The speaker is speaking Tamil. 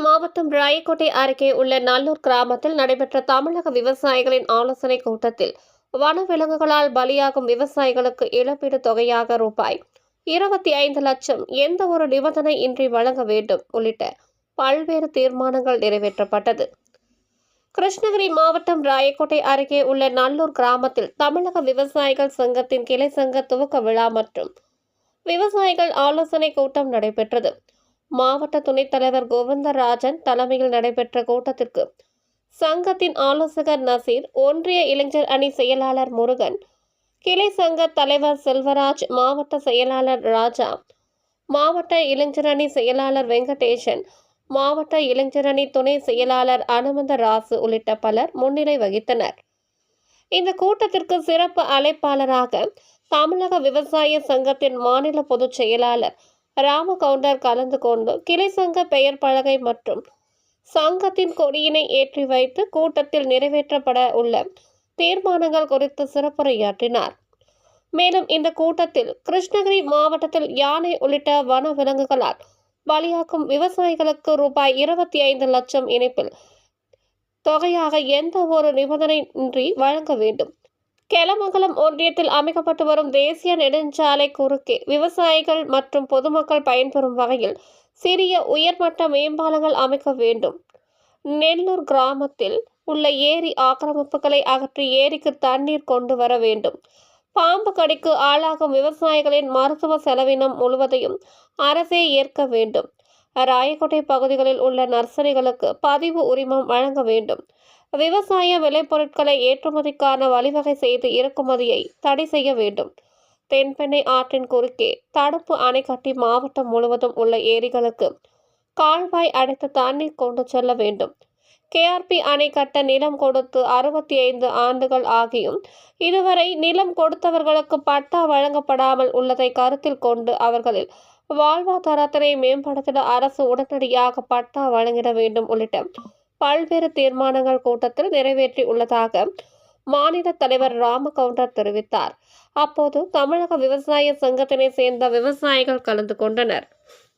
மாவட்டம் ராயக்கோட்டை அருகே உள்ள நல்லூர் கிராமத்தில் நடைபெற்ற தமிழக விவசாயிகளின் ஆலோசனைக் கூட்டத்தில் வனவிலங்குகளால் பலியாகும் விவசாயிகளுக்கு இழப்பீடு தொகையாக ரூபாய் 25 லட்சம் எந்த ஒரு நிபந்தனை இன்றி வழங்க வேண்டும் உள்ளிட்ட பல்வேறு தீர்மானங்கள் நிறைவேற்றப்பட்டது. கிருஷ்ணகிரி மாவட்டம் ராயக்கோட்டை அருகே உள்ள நல்லூர் கிராமத்தில் தமிழக விவசாயிகள் சங்கத்தின் கிளை சங்க துவக்க விழா மற்றும் விவசாயிகள் ஆலோசனை கூட்டம் நடைபெற்றது. மாவட்ட துணைத் தலைவர் கோவிந்தராஜன் தலைமையில் நடைபெற்ற கூட்டத்திற்கு சங்கத்தின் ஆலோசகர் நசீர், ஒன்றிய இளைஞர் அணி செயலாளர் முருகன், கிளை சங்க தலைவர் செல்வராஜ், மாவட்ட செயலாளர் ராஜா, மாவட்ட இளைஞர் அணி செயலாளர் வெங்கடேசன், மாவட்ட இளைஞர் அணி துணை செயலாளர் அனுமந்த ராசு உள்ளிட்ட பலர் முன்னிலை வகித்தனர். இந்த கூட்டத்திற்கு சிறப்பு அழைப்பாளராக தமிழக விவசாய சங்கத்தின் மாநில பொதுச் செயலாளர் ராமகவுண்டர் கலந்து கொண்டு கிளை சங்க பெயர் பலகை மற்றும் சங்கத்தின் கொடியினை ஏற்றி வைத்து கூட்டத்தில் நிறைவேற்றப்பட உள்ள தீர்மானங்கள் குறித்து சிறப்புரையாற்றினார். மேலும் இந்த கூட்டத்தில் கிருஷ்ணகிரி மாவட்டத்தில் யானை உள்ளிட்ட வன விலங்குகளால் பலியாகும் விவசாயிகளுக்கு ரூபாய் 25 லட்சம் இணைப்பில் தொகையாக எந்த ஒரு நிபந்தனையின்றி வழங்க வேண்டும். கெலமங்கலம் ஒன்றியத்தில் அமைக்கப்பட்டு வரும் தேசிய நெடுஞ்சாலை குறுக்கே விவசாயிகள் மற்றும் பொதுமக்கள் பயன்பெறும் வகையில் சிறிய உயர்மட்ட மேம்பாலங்கள் அமைக்க வேண்டும். நெல்லூர் கிராமத்தில் உள்ள ஏரி ஆக்கிரமிப்புகளை அகற்றி ஏரிக்கு தண்ணீர் கொண்டு வர வேண்டும். பாம்பு கடிக்கு ஆளாகும் விவசாயிகளின் மருத்துவ செலவினம் முழுவதையும் அரசே ஏற்க வேண்டும். ராயக்கோட்டை பகுதிகளில் உள்ள நர்சரிகளுக்கு பதிவு உரிமம் வழங்க வேண்டும். விவசாய விளைபொருட்களை ஏற்றுமதிக்கான வழிவகை செய்து இறக்குமதியை தடை செய்ய வேண்டும். தென்பெண்ணை ஆற்றின் குறுக்கே தடுப்பு அணை கட்டி மாவட்டம் முழுவதும் உள்ள ஏரிகளுக்கு கால்வாய் அடைத்து தண்ணீர் கொண்டு செல்ல வேண்டும். KRP அணை கட்ட நிலம் கொடுத்து 65 ஆண்டுகள் ஆகியும் இதுவரை நிலம் கொடுத்தவர்களுக்கு பட்டா வழங்கப்படாமல் உள்ளதை கருத்தில் கொண்டு அவர்களில் வாழ்வாதாரத்தினை மேம்படுத்திட அரசு உடனடியாக பட்டா வழங்கிட வேண்டும் உள்ளிட்ட பல்வேறு தீர்மானங்கள் கூட்டத்தில் நிறைவேற்றி உள்ளதாக மாநில தலைவர் ராமகவுண்டர் தெரிவித்தார். அப்போது தமிழக விவசாய சங்கத்தினை சேர்ந்த விவசாயிகள் கலந்து கொண்டனர்.